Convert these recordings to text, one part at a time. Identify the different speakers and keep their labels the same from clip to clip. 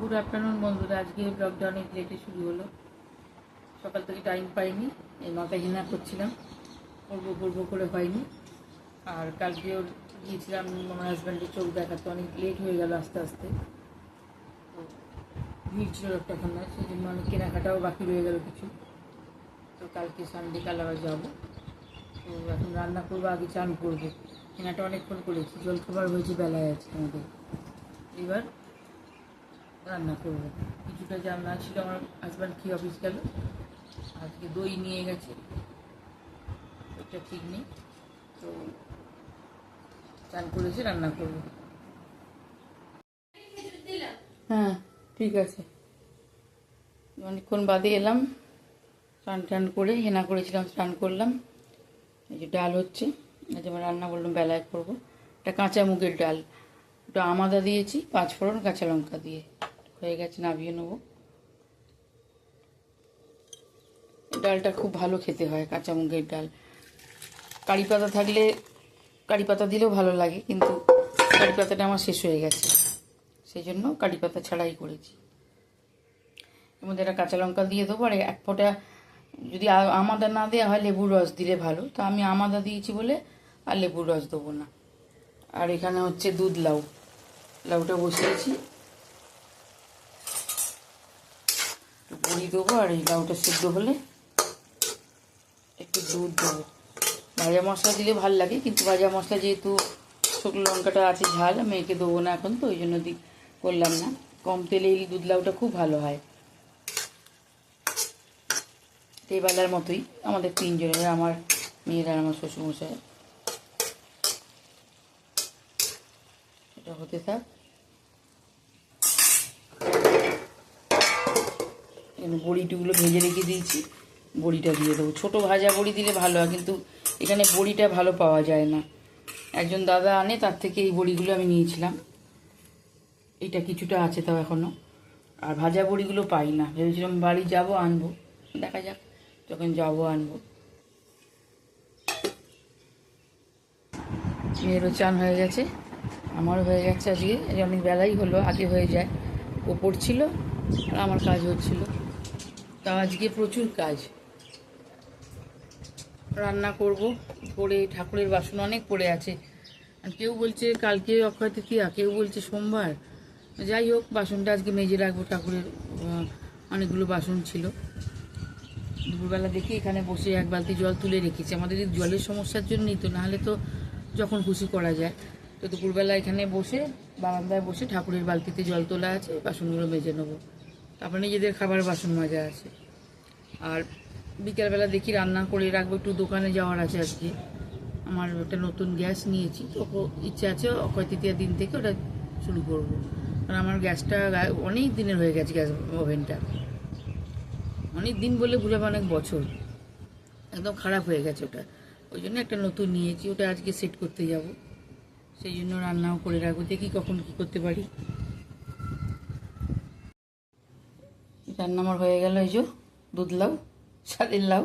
Speaker 1: Good afternoon বন্ধুরা। আজকে ব্লগটা অনেক লেটে শুরু হলো। সকাল থেকে টাইম পাইনি, এই মাথায় ঘৃণা করছিলাম, করবো করে হয়নি। আর কালকেও গিয়েছিলাম আমার হাজব্যান্ডের চোখ দেখাতে, অনেক লেট হয়ে গেল আস্তে আস্তে। তো ভিড় ছিল ততক্ষণ, সেই জন্য অনেক কেনাকাটাও বাকি রয়ে গেল কিছু। তো কালকে সানডে, কাল আবার যাবো। তো এখন রান্না করবো, আগে চান করবো। কেনাটা অনেকক্ষণ করেছি, জলখাবার হয়েছে বেলায় আছে আমাদের। এবার রান্না করবো। কিছুটা যা না ছিল, আমার হাজব্যান্ড খেয়ে অফিস গেল, আজকে দই নিয়ে গেছে, ওটা ঠিক নেই। তো চান করেছে, রান্না করবো। হ্যাঁ ঠিক আছে। অনেকক্ষণ বাদে এলাম, স্নান টান করে, হেনা করেছিলাম, স্নান করলাম। এই যে ডাল হচ্ছে, এই যে আমার রান্না বললাম বেলায় করবো। এটা কাঁচা মুগের ডাল, ওটা আমাদা দিয়েছি, 5 ফোড়ন কাঁচা লঙ্কা দিয়ে হয়ে গেছে, নামিয়ে নেবো। ডালটা খুব ভালো খেতে হয়, কাঁচা মুগের ডাল। কারি পাতা থাকলে কারি পাতা দিলেও ভালো লাগে, কিন্তু কারি পাতাটা আমার শেষ হয়ে গেছে, সেই জন্য কারি পাতা ছাড়াই করেছি। এর মধ্যে একটা কাঁচা লঙ্কা দিয়ে দেবো, আর 1 ফোঁটা যদি আমাদা না দেওয়া হয় লেবুর রস দিলে ভালো, তো আমি আমাদা দিয়েছি বলে আর লেবুর রস দেবো না। আর এখানে হচ্ছে দুধ লাউ, লাউটা বসিয়েছি, একটু বড়ি দেবো, আর এই লাউটা সিদ্ধ হলে একটু দুধ দেবো। ভাজা মশলা দিলে ভাল লাগে, কিন্তু ভাজা মশলা যেহেতু শুকনো লঙ্কাটা আছে ঝাল, মেয়েকে দেবো না এখন, তো ওই জন্য করলাম না। কম তেলে এই দুধ লাউটা খুব ভালো হয়। এই বেলার মতোই আমাদের 3 জনের, আমার মেয়ের আর আমার শ্বশুরমশাই। এটা হতে থাক। বড়িটুগুলো ভেজে রেখে দিয়েছি, বড়িটা দিয়ে দেবো। ছোটো ভাজা বড়ি দিলে ভালো হয়, কিন্তু এখানে বড়িটা ভালো পাওয়া যায় না। একজন দাদা আনে, তার থেকে এই বড়িগুলো আমি নিয়েছিলাম। এটা কিছুটা আছে তাও এখনও, আর ভাজা বড়িগুলো পাই না। ভেবেছিলাম বাড়ি যাব আনবো, দেখা যাক যখন যাবো আনবো। মেয়েরও চান হয়ে গেছে, আমারও হয়ে গেছে। আজকে অনেক বেলাই হলো, আগে হয়ে যায়। ও পড়ছিল আর আমার কাজ হচ্ছিল, তাও আজকে প্রচুর কাজ। রান্না করব, করে ঠাকুরের বাসন অনেক পড়ে আছে। আর কেউ বলছে কালকে অক্ষয় তৃতীয়া, কেউ বলছে সোমবার। যাই হোক, বাসনটা আজকে মেজে রাখবো। ঠাকুরের অনেকগুলো বাসন ছিল। দুপুরবেলা দেখি এখানে বসে 1 বালতি জল তুলে রেখেছি, আমাদের এই জলের সমস্যার জন্যই তো, নাহলে তো যখন খুশি করা যায়। তো দুপুরবেলা এখানে বসে, বারান্দায় বসে ঠাকুরের বালতিতে জল তোলা আছে, বাসনগুলো মেজে নেবো। তারপরে নিজেদের খাবার বাসন মাজা আছে। আর বিকেলবেলা দেখি রান্না করে রাখবো, একটু দোকানে যাওয়ার আছে আজকে। আমার একটা নতুন গ্যাস নিয়েছি, তো ইচ্ছা আছে অক্ষয় তৃতীয়ার দিন থেকে ওটা শুরু করবো। কারণ আমার গ্যাসটা অনেক দিনের হয়ে গেছে, গ্যাস ওভেনটা অনেক দিন বলে ভুলে, অনেক বছর, একদম খারাপ হয়ে গেছে ওটা। ওই জন্য একটা নতুন নিয়েছি, ওটা আজকে সেট করতে যাব, সেই জন্য রান্নাও করে রাখবো, দেখি কখন কী করতে পারি। রান্না আমার হয়ে গেল। এই যে দুধ লাউ, স্বাদের লাউ।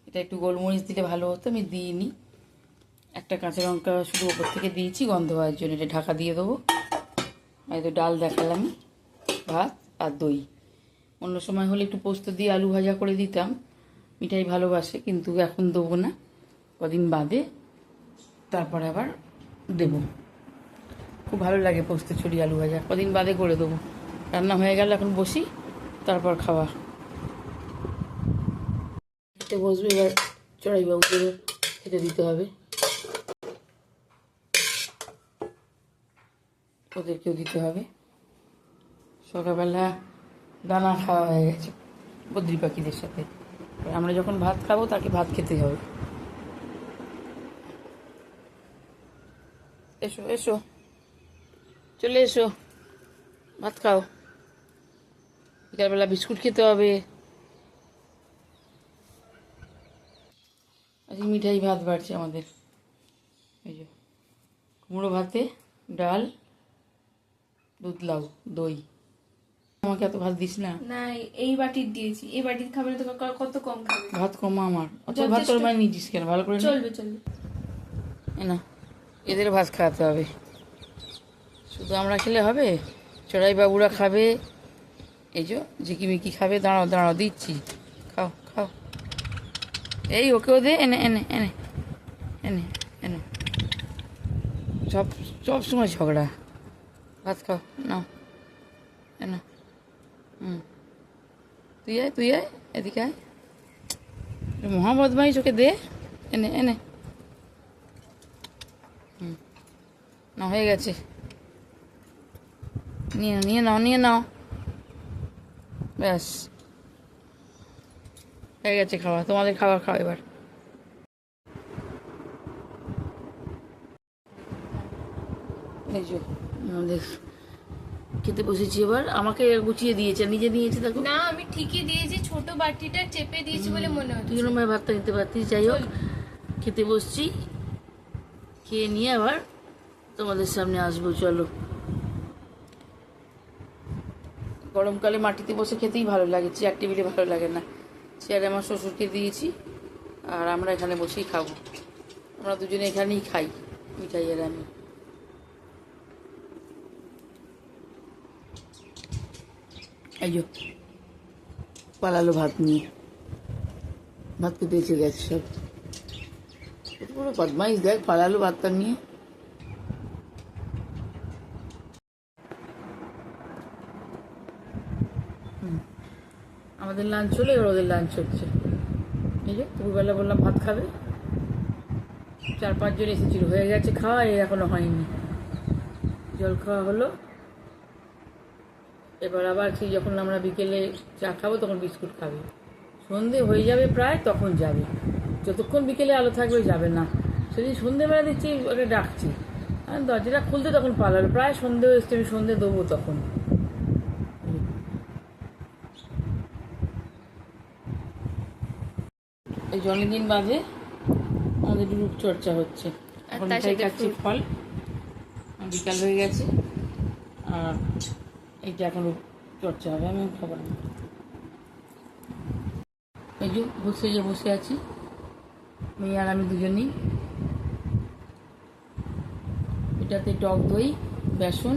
Speaker 1: এটা একটু গোলমরিচ দিলে ভালো হতো, আমি দিইনি। একটা কাঁচা লঙ্কা শুধু ওপর থেকে দিয়েছি গন্ধ হওয়ার জন্য। এটা ঢাকা দিয়ে দেবো। এই তো ডাল দেখালাম, ভাত আর দই। অন্য সময় হলে একটু পোস্ত দিয়ে আলু ভাজা করে দিতাম, মিঠাই ভালোবাসে, কিন্তু এখন দেবো না, কদিন বাদে তারপরে আবার দেবো। খুব ভালো লাগে পোস্ত ছড়ি আলু ভাজা, কদিন বাদে করে দেবো। রান্না হয়ে গেল, এখন বসি, তারপর খাওয়া খেতে বসবে। এবার চড়াইবাবুকে খেতে দিতে হবে, ওদেরকেও দিতে হবে। সকালবেলা দানা খাওয়া হয়ে গেছে বদ্রি পাখিদের সাথে, আমরা যখন ভাত খাবো তাকে ভাত খেতে হবে। এসো এসো, চলে এসো, ভাত খাও। বিকালবেলা বিস্কুট খেতে হবে। আজকে মিঠাই ভাত বাড়ছে আমাদের। এই যে কুমড়ো ভাতে ডাল, দুধ লাউ, দই। আমাকে এত ভাত দিস না।
Speaker 2: না, এই বাটির দিয়েছি, এই বাটির খাবার তো কত কম খাবে।
Speaker 1: ভাত কমা আমার। আচ্ছা ভাত তোর মানে নিয়েছিস কেন? ভালো করে
Speaker 2: চলবে চলবে
Speaker 1: না, এদের ভাত খাওয়াতে হবে। শুধু আমরা খেলে হবে? চড়াই বাবুরা খাবে, এই যে ঝিকিমিকি খাবে। দাঁড়াও দাঁড়াও, দিচ্ছি, খাও খাও। এই ওকেও দে, এনে এনে এনে এনে এনে। সব সব সময় ঝগড়া। ভাত খাও, নাও এনে। তুই আয়, তুই আয়, এদিকে আয়। মহা বদমাইশ, ওকে দে, এনে এনে। না, হয়ে গেছে, নিয়ে নাও, নিয়ে নাও, নিয়ে নাও। ব্যাস হয়ে গেছে খাওয়া, তোমাদের খাবার খাও এবার। এই যে আমাদের খেতে বসেছি এবার। আমাকে গুছিয়ে দিয়েছে, নিজে নিয়েছে দেখো।
Speaker 2: না, আমি ঠিকই দিয়েছি, ছোট বাটিটা চেপে দিয়েছি বলে মনে হচ্ছে।
Speaker 1: তুই জন্য ভাতটা নিতে পারতিস। যাই হোক, খেতে বসছি, খেয়ে নিয়ে আবার তোমাদের সামনে আসবো। চলো, গরমকালে মাটিতে বসে খেতেই ভালো লাগে, চেয়ার টেবিলে ভালো লাগে না। চেয়ারে আমার শ্বশুরকে দিয়েছি, আর আমরা এখানে বসেই খাবো। আমরা দুজনে এখানেই খাই, মিঠাই আর আমি। এই যে পালালো ভাত নিয়ে, ভাত খেতে এসে গেছে সব। পুরো বদমাইশ, দেখ পালালো ভাতটা নিয়ে। আমাদের লাঞ্চ হলো, এবার ওদের লাঞ্চ হচ্ছে। এই যে দুপুরবেলা বললাম ভাত খাবে, 4-5 জন এসেছিল, হয়ে গেছে খাওয়া, এখনো হয়নি। জল খাওয়া হলো, এবার আবার সেই যখন আমরা বিকেলে চা খাবো তখন বিস্কুট খাবে। সন্ধে হয়ে যাবে প্রায়, তখন যাবে। যতক্ষণ বিকেলে আলো থাকবে যাবে না। সেদিন সন্ধেবেলা দিচ্ছি, ওকে ডাকছি, আর দরজাটা খুলতে তখন পালালো। প্রায় সন্ধে এসছে, আমি সন্ধে দেবো তখন। এই জন্মদিন বাদে আমাদের রূপচর্চা হচ্ছে। এখন মিঠাই খাচ্ছি, ফল। বিকাল হয়ে গেছে, আর এইটা এখন চর্চা হবে, আমি খাবার না। এই যে বসে আছি, মেয়ে আর আমি দুজনেই। এটাতে টক দই, বেসন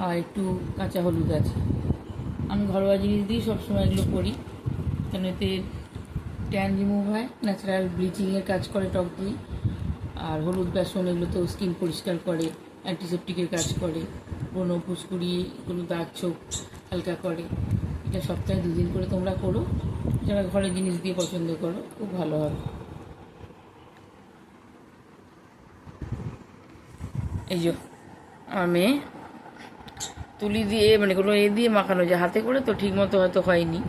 Speaker 1: আর একটু কাঁচা হলুদ আছে। আমি ঘরোয়া জিনিস দিয়ে সবসময় এগুলো করি, কেন এতে ট্যান রিমুভ হয়, ন্যাচারাল ব্লিচিংয়ের কাজ করে টক দই। আর হলুদ বেসন এগুলো তো স্কিন পরিষ্কার করে, অ্যান্টিসেপটিকের কাজ করে, ব্রণ ফুসকুড়ি, কোনো দাগ ছোপ হালকা করে। এটা সপ্তাহে 2 দিন করে তোমরা করো, যারা ঘরের জিনিস দিয়ে পছন্দ করো, খুব ভালো হবে। এই যে আমার মেয়ে তুলি দিয়ে, মানে কোনো দিয়ে মাখানো যায়, হাতে করে তো ঠিক মতো হয়তো হয়নি।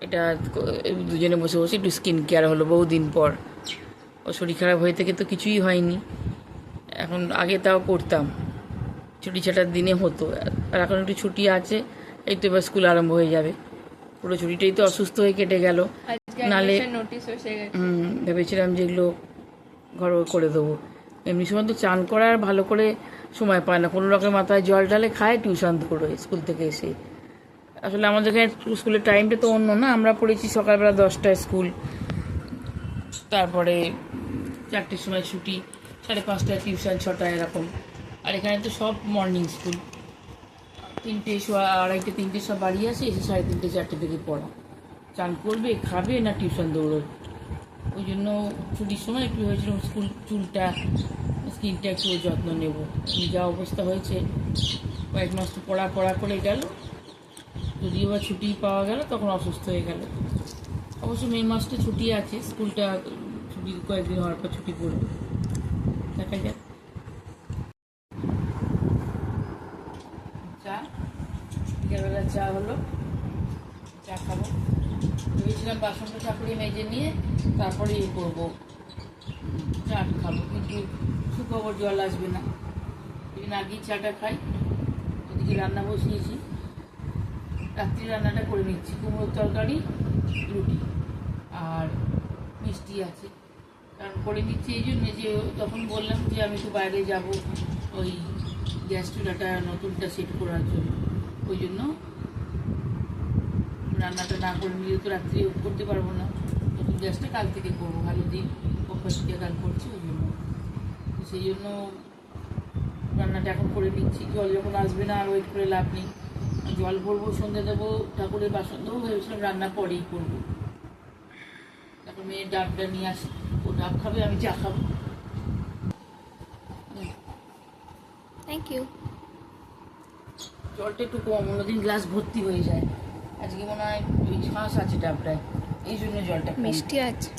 Speaker 1: এটা দুজনে বসে বসে একটু স্কিন কেয়ার হলো বহুদিন পর। ও শরীর খারাপ হয়ে থেকে তো কিছুই হয়নি। এখন আগে তাও করতাম, ছুটি ছাটার দিনে হতো। আর এখন একটু ছুটি আছে, এই তো এবার স্কুল আরম্ভ হয়ে যাবে। পুরো ছুটিটাই তো অসুস্থ হয়ে কেটে গেল। নালে ভেবেছিলাম যে এগুলো ঘর করে দেবো। এমনি সময় তো চান করার ভালো করে সময় পায় না, কোনো রকম মাথায় জল ঢালে, খায়, টিউশন দৌড়োয় স্কুল থেকে এসে। আসলে আমাদের এখানে স্কুলের টাইমটা তো অন্য না। আমরা পড়েছি সকালবেলা 10টায় স্কুল, তারপরে 4টের সময় ছুটি, 5:30টায় টিউশন, 6টায় এরকম। আর এখানে তো সব মর্নিং স্কুল, 3টে, 2:30, 3টে সব বাড়ি আসে, এসে 3:30, 4টে থেকে পড়া। চান করবে, খাবে না টিউশন দৌড়োবে। ওই জন্য ছুটির সময় একটু হয়েছিল চুলটা, স্কিনটা একটু যত্ন নেব। যা অবস্থা হয়েছে, কয়েক মাস তো পড়া করে গেল, যদিও বা ছুটি পাওয়া গেল, তখন অসুস্থ হয়ে গেল। অবশ্য মে মাসটা ছুটি আছে, স্কুলটা ছুটি কয়েকদিন হওয়ার পর ছুটি পড়বে, দেখা যাক। চা, বিকেলবেলা চা হলো, চা খাবো। ভেবেছিলাম বাসনটা ঠাকুরে মেজে নিয়ে তারপরে করবো, চা খাবো, কিন্তু সুখবর জল আসবে না। এদিন আগেই চাটা খাই। এদিকে রান্না বসিয়েছি, রাত্রি রান্নাটা করে নিচ্ছি। কুমড়োর তরকারি, রুটি আর মিষ্টি আছে। কারণ করে নিচ্ছি এই জন্য যে তখন বললাম যে আমি একটু বাইরে যাব, ওই গ্যাস চুলাটা নতুনটা সেট করার জন্য। ওই জন্য রান্নাটা না করে নিলে তো রাত্রি করতে পারবো না। নতুন গ্যাসটা কাল থেকে করবো, ভালো দিন, অভ্যাস থেকে কাল করছি, ওই জন্য। সেই জন্য রান্নাটা এখন করে নিচ্ছি, জল যখন আসবে না আর ওয়েট করে লাভ নেই। জল ভরবো, সন্ধ্যে দেবো, ঠাকুরের বাসন দেবো, ভেবেছিলাম রান্না পরেই করবো। তারপর মেয়ের ডাবটা নিয়ে আসি, ও ডাব খাবে, আমি চা খাবো।
Speaker 2: Thank you.
Speaker 1: জলটা একটু কম, অন্যদিন গ্লাস ভর্তি হয়ে যায়, আজকে মনে হয় ওই শ্বাস আছে ডাবটায়, এই জন্য জলটা কম।
Speaker 2: মিষ্টি আছে।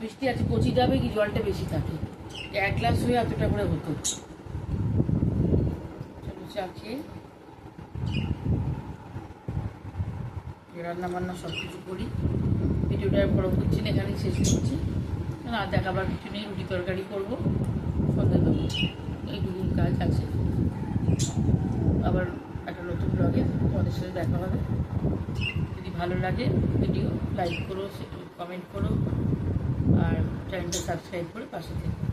Speaker 1: মিষ্টি আছে, কচি ডাবে কি জলটা বেশি থাকে, এক গ্লাস হয়ে এতটা করে হতো। চলো চা খেয়ে রান্না বান্না সব কিছু করি। ভিডিওটা আর বড় করছি না, এখানেই শেষ করছি। আর দেখাবার কিছু নেই, রুটি তরকারি করবো, সন্ধ্যা দেবো, এইটুকু কাজ আছে। আবার একটা নতুন ব্লগে তোমাদের সাথে দেখা হবে। যদি ভালো লাগে ভিডিও লাইক করো, কমেন্ট করো, আর চ্যানেলটা সাবস্ক্রাইব করে পাশে থেকো।